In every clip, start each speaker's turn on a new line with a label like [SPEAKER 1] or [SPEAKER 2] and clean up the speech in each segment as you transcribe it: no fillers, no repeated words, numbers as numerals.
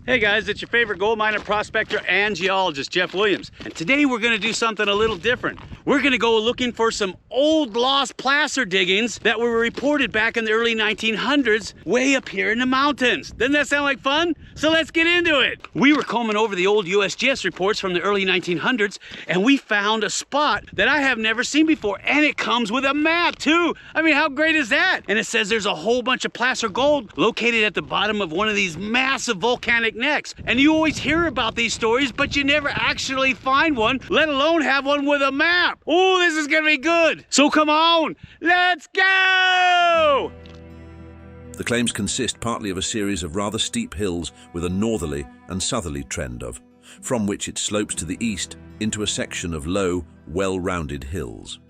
[SPEAKER 1] Hey guys, it's your favorite gold miner, prospector, and geologist, Jeff Williams. And today we're gonna do something a little different. We're gonna go looking for some old lost placer diggings that were reported back in the early 1900s, way up here in the mountains. Doesn't that sound like fun? So let's get into it. We were combing over the old USGS reports from the early 1900s, and we found a spot that I have never seen before. And it comes with a map too. I mean, how great is that? And it says there's a whole bunch of placer gold located at the bottom of one of these massive volcanic necks. And you always hear about these stories, but you never actually find one, let alone have one with a map. Oh, this is gonna be good. So come on, let's go!
[SPEAKER 2] The claims consist partly of a series of rather steep hills with a northerly and southerly trend from which it slopes to the east into a section of low, well-rounded hills.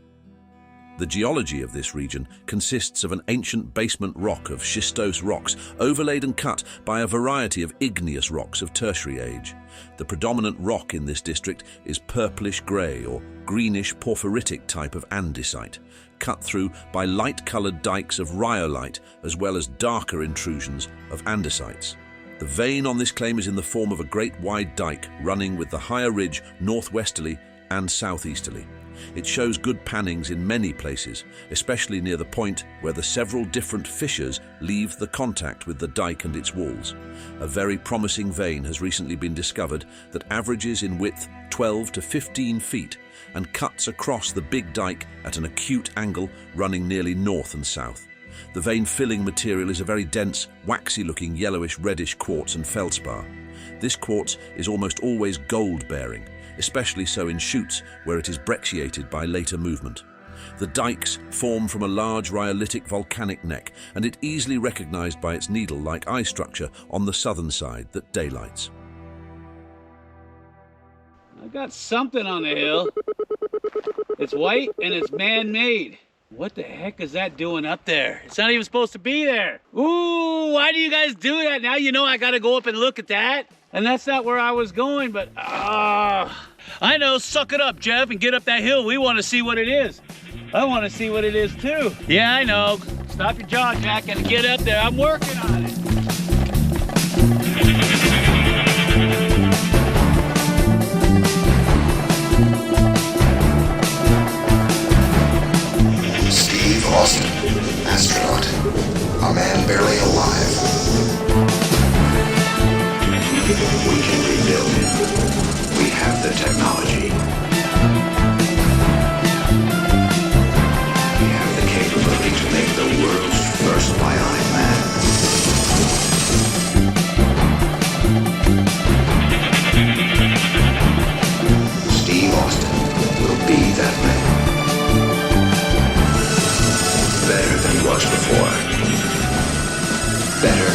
[SPEAKER 2] The geology of this region consists of an ancient basement rock of schistose rocks overlaid and cut by a variety of igneous rocks of tertiary age. The predominant rock in this district is purplish-grey or greenish porphyritic type of andesite, cut through by light-coloured dikes of rhyolite as well as darker intrusions of andesites. The vein on this claim is in the form of a great wide dike running with the higher ridge northwesterly and southeasterly. It shows good pannings in many places, especially near the point where the several different fissures leave the contact with the dike and its walls. A very promising vein has recently been discovered that averages in width 12 to 15 feet and cuts across the big dike at an acute angle running nearly north and south. The vein filling material is a very dense, waxy-looking yellowish-reddish quartz and feldspar. This quartz is almost always gold-bearing, especially so in chutes where it is brecciated by later movement. The dikes form from a large rhyolitic volcanic neck, and it easily recognized by its needle-like eye structure on the southern side that daylights.
[SPEAKER 1] I got something on the hill. It's white and it's man-made. What the heck is that doing up there? It's not even supposed to be there. Ooh, why do you guys do that? Now you know I gotta go up and look at that. And that's not where I was going, but I know, suck it up, Jeff, and get up that hill. We want to see what it is. I want to see what it is too. Yeah, I know. Stop your jaw jack and get up there. I'm working on it.
[SPEAKER 3] Steve Austin, astronaut, a man barely alive. We can rebuild it. We have the technology. We have the capability to make the world's first bionic man. Steve Austin will be that man. Better than he was before. Better.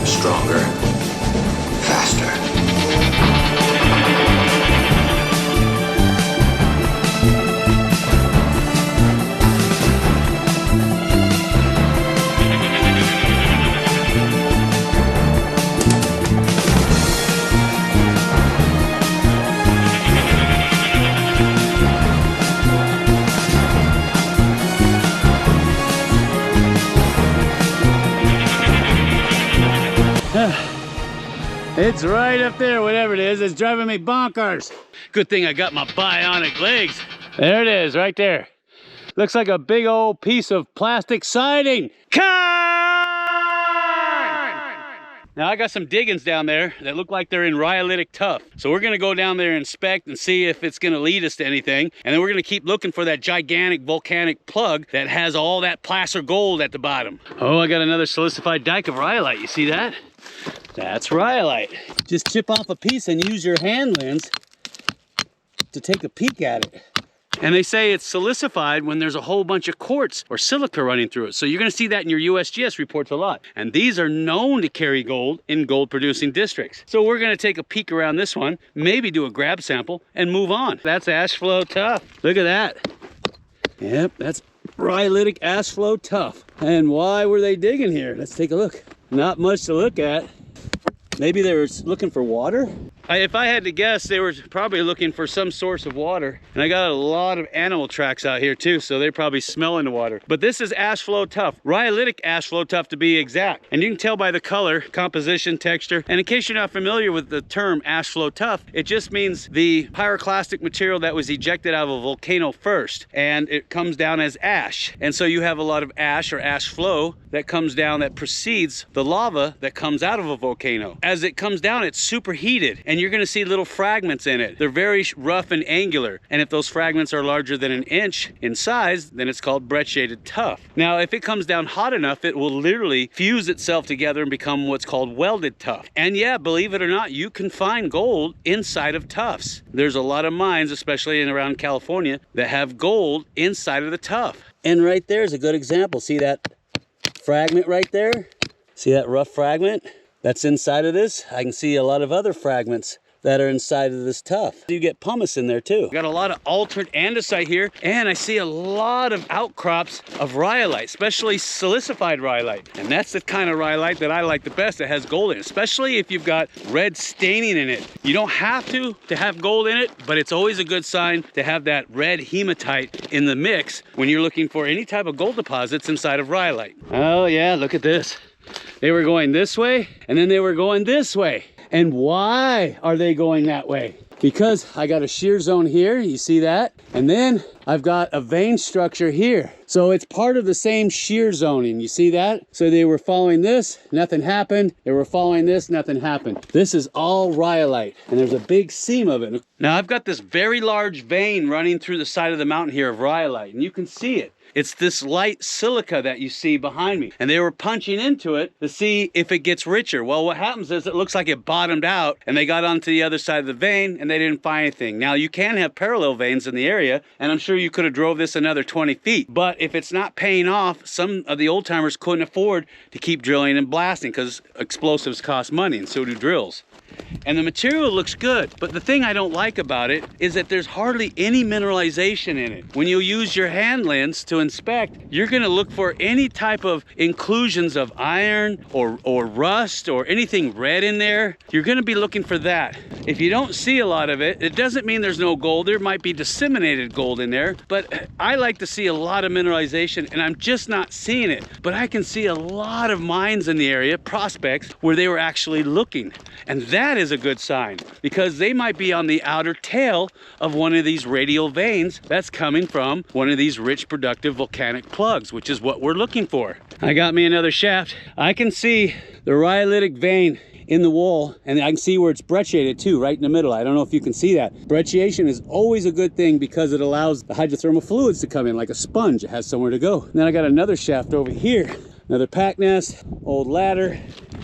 [SPEAKER 3] Stronger, faster.
[SPEAKER 1] It's right up there, whatever it is. It's driving me bonkers. Good thing I got my bionic legs. There it is, right there. Looks like a big old piece of plastic siding. Now I got some diggings down there that look like they're in rhyolitic tuff. So we're gonna go down there and inspect and see if it's gonna lead us to anything. And then we're gonna keep looking for that gigantic volcanic plug that has all that placer gold at the bottom. Oh, I got another silicified dike of rhyolite. You see that? That's rhyolite. Just chip off a piece and use your hand lens to take a peek at it. And they say it's silicified when there's a whole bunch of quartz or silica running through it. So you're gonna see that in your USGS reports a lot. And these are known to carry gold in gold producing districts. So we're gonna take a peek around this one, maybe do a grab sample and move on. That's ash flow tuff. Look at that. Yep, that's rhyolitic ash flow tuff. And why were they digging here? Let's take a look. Not much to look at. Maybe they were looking for water. If I had to guess, they were probably looking for some source of water. And I got a lot of animal tracks out here too, so they're probably smelling the water. But this is ash flow tuff, rhyolitic ash flow tuff to be exact. And you can tell by the color, composition, texture. And in case you're not familiar with the term ash flow tuff, it just means the pyroclastic material that was ejected out of a volcano first, and it comes down as ash. And so you have a lot of ash or ash flow that comes down that precedes the lava that comes out of a volcano. As it comes down, it's superheated, and you're gonna see little fragments in it. They're very rough and angular, and if those fragments are larger than an inch in size, then it's called brecciated tuff. Now, if it comes down hot enough, it will literally fuse itself together and become what's called welded tuff. And yeah, believe it or not, you can find gold inside of tuffs. There's a lot of mines, especially in around California, that have gold inside of the tuff. And right there is a good example. See that fragment right there? See that rough fragment? That's inside of this. I can see a lot of other fragments that are inside of this tuff. You get pumice in there too. Got a lot of altered andesite here, and I see a lot of outcrops of rhyolite, especially silicified rhyolite. And that's the kind of rhyolite that I like the best, that has gold in it, especially if you've got red staining in it. You don't have to have gold in it, but it's always a good sign to have that red hematite in the mix when you're looking for any type of gold deposits inside of rhyolite. Oh yeah, look at this. They were going this way, and then they were going this way. And why are they going that way? Because I got a shear zone here, you see that? And then I've got a vein structure here. So it's part of the same shear zoning, you see that? So they were following this, nothing happened. They were following this, nothing happened. This is all rhyolite, and there's a big seam of it. Now I've got this very large vein running through the side of the mountain here of rhyolite, and you can see it. It's this light silica that you see behind me. And they were punching into it to see if it gets richer. Well, what happens is it looks like it bottomed out, and they got onto the other side of the vein and they didn't find anything. Now you can have parallel veins in the area, and I'm sure you could have drove this another 20 feet. But if it's not paying off, some of the old timers couldn't afford to keep drilling and blasting because explosives cost money, and so do drills. And the material looks good, but the thing I don't like about it is that there's hardly any mineralization in it. When you use your hand lens to inspect, you're gonna look for any type of inclusions of iron or rust or anything red in there. You're gonna be looking for that. If you don't see a lot of it, it doesn't mean there's no gold. There might be disseminated gold in there, but I like to see a lot of mineralization, and I'm just not seeing it. But I can see a lot of mines in the area, prospects, where they were actually looking. And that is a good sign, because they might be on the outer tail of one of these radial veins that's coming from one of these rich productive volcanic plugs, which is what we're looking for. I got me another shaft. I can see the rhyolitic vein in the wall, and I can see where it's brecciated too, right in the middle. I don't know if you can see that. Brecciation is always a good thing because it allows the hydrothermal fluids to come in like a sponge. It has somewhere to go. And then I got another shaft over here, another pack nest, old ladder,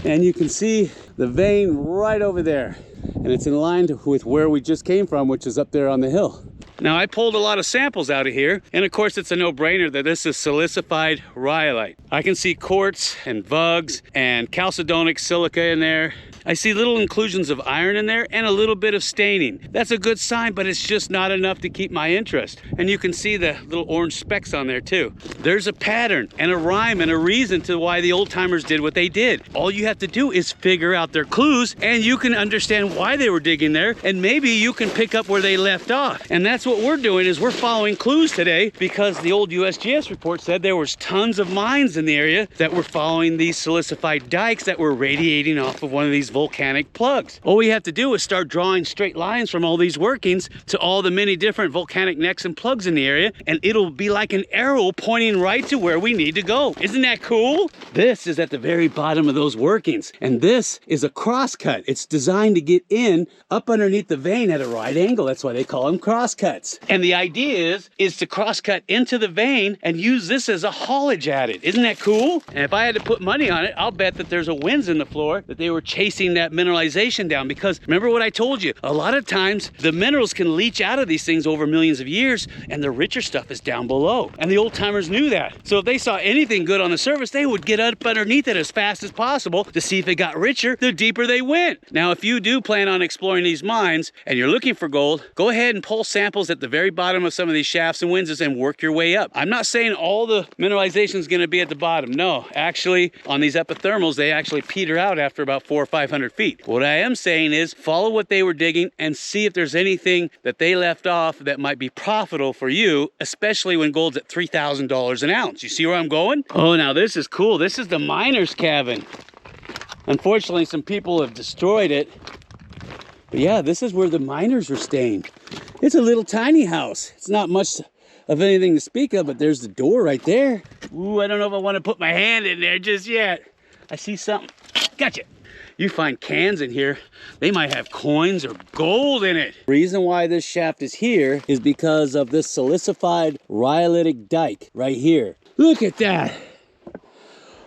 [SPEAKER 1] and you can see the vein right over there. And it's in line with where we just came from, which is up there on the hill. Now I pulled a lot of samples out of here, and of course it's a no-brainer that this is silicified rhyolite. I can see quartz and vugs and chalcedonic silica in there. I see little inclusions of iron in there and a little bit of staining. That's a good sign, but it's just not enough to keep my interest. And you can see the little orange specks on there too. There's a pattern and a rhyme and a reason to why the old timers did what they did. All you have to do is figure out their clues, and you can understand why they were digging there, and maybe you can pick up where they left off. And that's what we're doing, is we're following clues today, because the old USGS report said there was tons of mines in the area that were following these silicified dikes that were radiating off of one of these volcanic plugs. All we have to do is start drawing straight lines from all these workings to all the many different volcanic necks and plugs in the area, and it'll be like an arrow pointing right to where we need to go. Isn't that cool? This is at the very bottom of those workings, and this is a crosscut. It's designed to get in up underneath the vein at a right angle. That's why they call them crosscuts. And the idea is to crosscut into the vein and use this as a haulage at it. Isn't that cool? And if I had to put money on it, I'll bet that there's a winze in the floor that they were chasing that mineralization down, because remember what I told you, a lot of times the minerals can leach out of these things over millions of years, and the richer stuff is down below, and the old timers knew that. So if they saw anything good on the surface, they would get up underneath it as fast as possible to see if it got richer. The deeper they went. Now if you do plan on exploring these mines and you're looking for gold, go ahead and pull samples at the very bottom of some of these shafts and winzes and work your way up. I'm not saying all the mineralization is going to be at the bottom. No, actually on these epithermals they actually peter out after about 400 or 500 500 feet. What I am saying is follow what they were digging and see if there's anything that they left off that might be profitable for you, especially when gold's at $3,000 an ounce. You see where I'm going? Oh, now this is cool. This is the miner's cabin. Unfortunately, some people have destroyed it. But yeah, this is where the miners were staying. It's a little tiny house. It's not much of anything to speak of, but there's the door right there. Ooh, I don't know if I want to put my hand in there just yet. I see something. Gotcha. You find cans in here, they might have coins or gold in it. Reason why this shaft is here is because of this silicified rhyolitic dike right here. Look at that.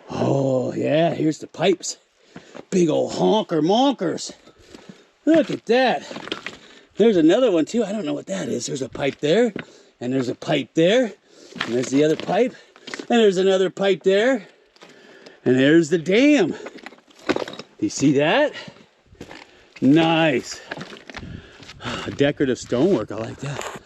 [SPEAKER 1] Oh yeah, here's the pipes. Big old honker monkers. Look at that. There's another one too. I don't know what that is. There's a pipe there, and there's a pipe there, and there's the other pipe, and there's another pipe there, and there's the dam. You see that? Nice. Decorative stonework, I like that.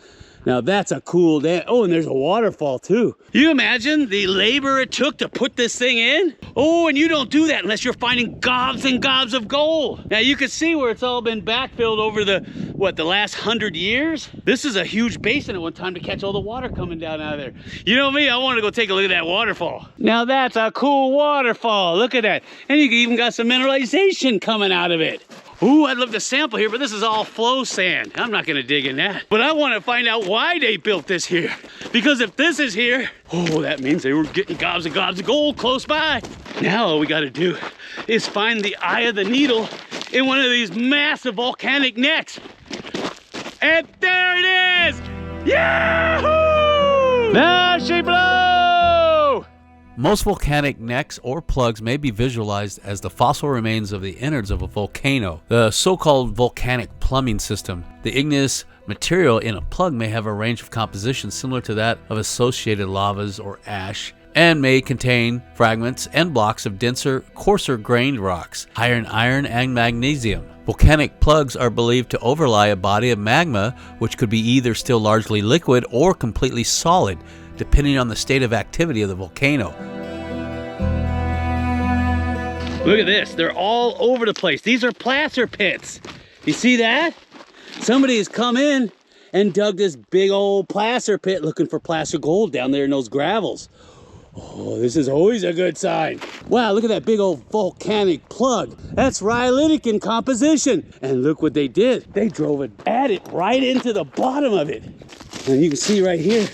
[SPEAKER 1] Now that's a cool dam. Oh, and there's a waterfall too. You imagine the labor it took to put this thing in? Oh, and you don't do that unless you're finding gobs and gobs of gold. Now you can see where it's all been backfilled over the last 100 years? This is a huge basin at one time to catch all the water coming down out of there. You know me, I want to go take a look at that waterfall. Now that's a cool waterfall. Look at that. And you even got some mineralization coming out of it. Ooh, I'd love to sample here, but this is all flow sand. I'm not gonna dig in that. But I wanna find out why they built this here. Because if this is here, oh, that means they were getting gobs and gobs of gold close by. Now all we gotta do is find the eye of the needle in one of these massive volcanic necks. And there it is! Yahoo! There she blow!
[SPEAKER 4] Most volcanic necks or plugs may be visualized as the fossil remains of the innards of a volcano, the so-called volcanic plumbing system. The igneous material in a plug may have a range of compositions similar to that of associated lavas or ash, and may contain fragments and blocks of denser, coarser grained rocks, iron, and magnesium. Volcanic plugs are believed to overlie a body of magma, which could be either still largely liquid or completely solid, depending on the state of activity of the volcano.
[SPEAKER 1] Look at this, they're all over the place. These are placer pits. You see that? Somebody has come in and dug this big old placer pit looking for placer gold down there in those gravels. Oh, this is always a good sign. Wow, look at that big old volcanic plug. That's rhyolitic in composition. And look what they did. They drove it at it right into the bottom of it. And you can see right here,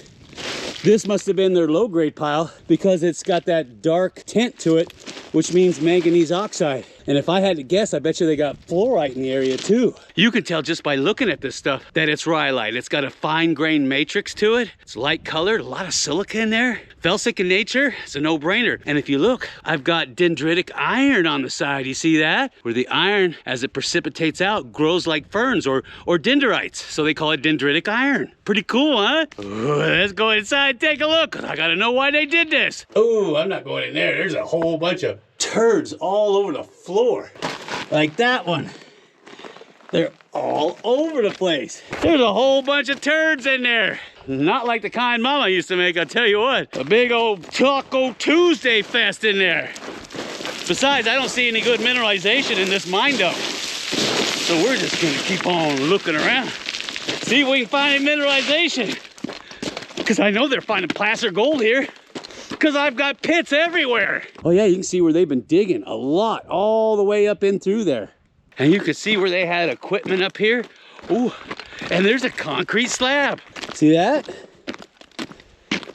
[SPEAKER 1] this must have been their low-grade pile because it's got that dark tint to it, which means manganese oxide. And if I had to guess, I bet you they got fluorite in the area too. You can tell just by looking at this stuff that it's rhyolite. It's got a fine-grained matrix to it. It's light colored, a lot of silica in there. Felsic in nature, it's a no-brainer. And if you look, I've got dendritic iron on the side. You see that? Where the iron, as it precipitates out, grows like ferns or dendrites. So they call it dendritic iron. Pretty cool, huh? Ooh, let's go inside and take a look, because I gotta know why they did this. Oh, I'm not going in there. There's a whole bunch of turds all over the floor. Like that one. They're all over the place. There's a whole bunch of turds in there. Not like the kind Mama used to make, I'll tell you what. A big old Taco Tuesday fest in there. Besides, I don't see any good mineralization in this mine dump. So we're just gonna keep on looking around. See if we can find any mineralization. Because I know they're finding placer gold here. Because I've got pits everywhere. Oh yeah, you can see where they've been digging a lot, all the way up in through there. And you can see where they had equipment up here. Ooh, and there's a concrete slab. See that?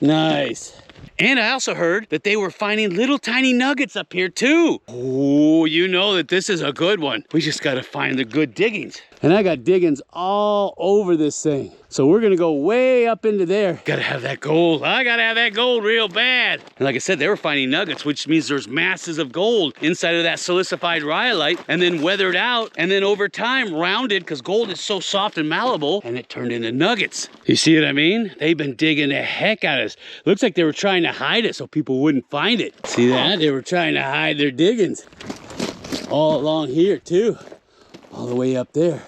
[SPEAKER 1] Nice. And I also heard that they were finding little tiny nuggets up here too. Oh, you know that this is a good one. We just gotta find the good diggings. And I got diggings all over this thing. So we're gonna go way up into there. Gotta have that gold. I gotta have that gold real bad. And like I said, they were finding nuggets, which means there's masses of gold inside of that silicified rhyolite, and then weathered out, and then over time rounded, because gold is so soft and malleable, and it turned into nuggets. You see what I mean? They've been digging the heck out of this. Looks like they were trying to hide it so people wouldn't find it. See that? They were trying to hide their diggings. All along here too. All the way up there.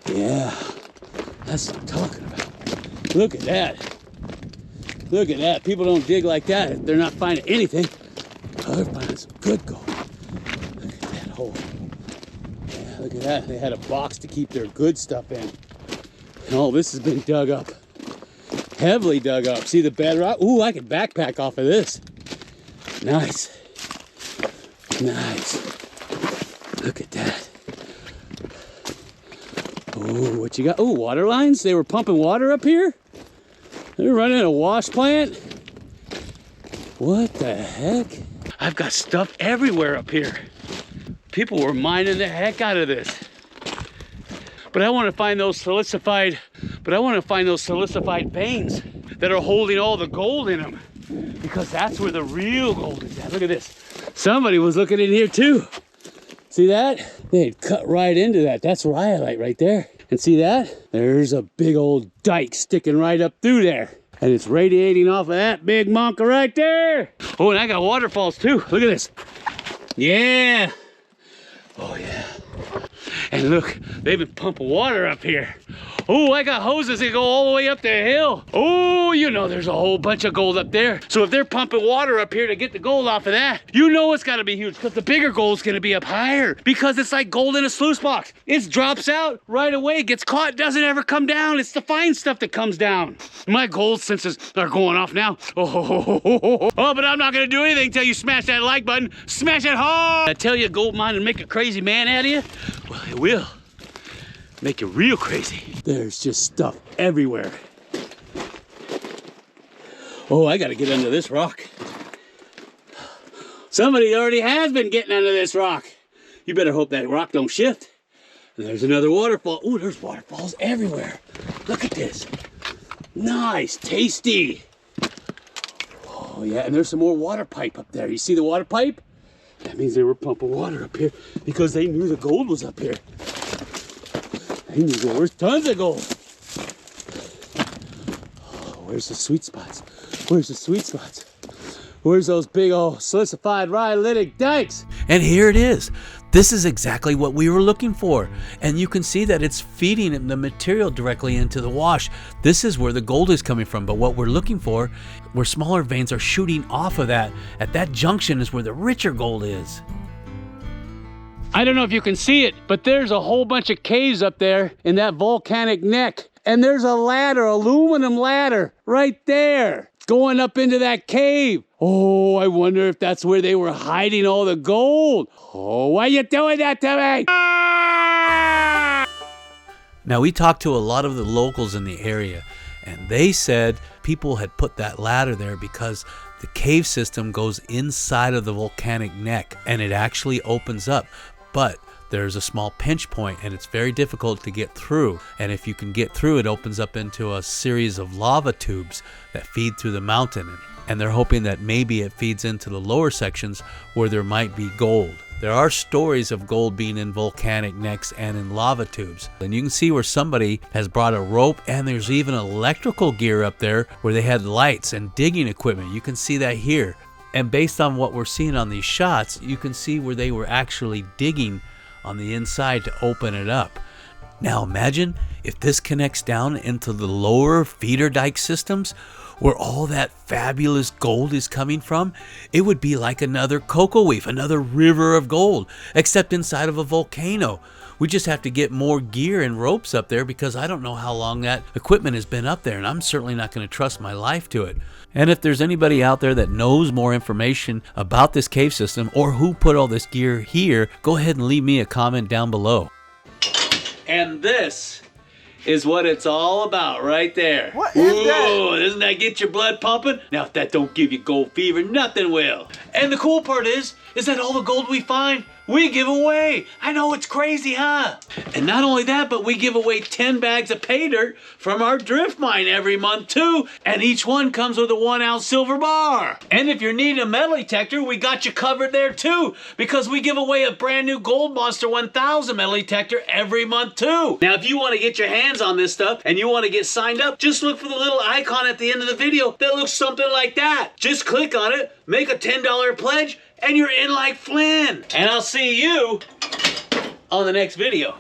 [SPEAKER 1] Yeah. That's what I'm talking about. Look at that. Look at that. People don't dig like that if they're not finding anything. Oh, they're finding some good gold. Look at that hole. Look at that. They had a box to keep their good stuff in. Oh, this has been dug up. Heavily dug up. See the bedrock? Ooh, I can backpack off of this. Nice. Nice. Look at that. Ooh, what you got? Ooh, water lines? They were pumping water up here? They're running a wash plant? What the heck? I've got stuff everywhere up here. People were mining the heck out of this. But I want to find those silicified veins that are holding all the gold in them, because that's where the real gold is at. Look at this. Somebody was looking in here too. See that? They had cut right into that. That's rhyolite right there. And see that? There's a big old dike sticking right up through there. And it's radiating off of that big monka right there. Oh, and I got waterfalls too. Look at this. Yeah. Oh yeah. And look, they've been pumping water up here. Oh, I got hoses that go all the way up the hill. Oh, you know there's a whole bunch of gold up there. So if they're pumping water up here to get the gold off of that, you know it's gotta be huge, because the bigger gold's gonna be up higher, because it's like gold in a sluice box. It drops out right away, gets caught, doesn't ever come down. It's the fine stuff that comes down. My gold senses are going off now. Oh, but I'm not gonna do anything until you smash that like button. Smash it hard. I tell you, gold mine and make a crazy man out of you. Well, it will. Make you real crazy. There's just stuff everywhere. Oh, I gotta get under this rock. Somebody already has been getting under this rock. You better hope that rock don't shift. And there's another waterfall. Oh, there's waterfalls everywhere. Look at this. Nice, tasty. Oh yeah, and there's some more water pipe up there. You see the water pipe? That means they were pumping water up here because they knew the gold was up here. They knew there was tons of gold. Oh, where's the sweet spots? Where's the sweet spots? Where's those big old silicified rhyolitic dikes?
[SPEAKER 4] And here it is. This is exactly what we were looking for. And you can see that it's feeding the material directly into the wash. This is where the gold is coming from. But what we're looking for, where smaller veins are shooting off of that, at that junction is where the richer gold is.
[SPEAKER 1] I don't know if you can see it, but there's a whole bunch of caves up there in that volcanic neck. And there's a ladder, aluminum ladder, right there, going up into that cave. Oh, I wonder if that's where they were hiding all the gold. Oh, why are you doing that to me?
[SPEAKER 4] Now, we talked to a lot of the locals in the area, and they said people had put that ladder there because the cave system goes inside of the volcanic neck, and it actually opens up. But there's a small pinch point, and it's very difficult to get through. And if you can get through, it opens up into a series of lava tubes that feed through the mountain. And they're hoping that maybe it feeds into the lower sections where there might be gold. There are stories of gold being in volcanic necks and in lava tubes. And you can see where somebody has brought a rope, and there's even electrical gear up there where they had lights and digging equipment. You can see that here. And based on what we're seeing on these shots, you can see where they were actually digging on the inside to open it up. Now imagine if this connects down into the lower feeder dike systems where all that fabulous gold is coming from. It would be like another cocoa reef, another river of gold, except inside of a volcano. We just have to get more gear and ropes up there because I don't know how long that equipment has been up there, and I'm certainly not going to trust my life to it. And if there's anybody out there that knows more information about this cave system or who put all this gear here, go ahead and leave me a comment down below. And this is what it's all about right there.
[SPEAKER 5] What is that?
[SPEAKER 1] Doesn't that get your blood pumping? Now, if that don't give you gold fever, nothing will. And the cool part is that all the gold we find, we give away. I know, it's crazy, huh? And not only that, but we give away 10 bags of pay dirt from our drift mine every month too. And each one comes with a 1-ounce silver bar. And if you're needing a metal detector, we got you covered there too, because we give away a brand new Gold Monster 1000 metal detector every month too. Now, if you want to get your hands on this stuff and you want to get signed up, just look for the little icon at the end of the video that looks something like that. Just click on it, make a $10 pledge, and you're in like Flynn. And I'll see you on the next video.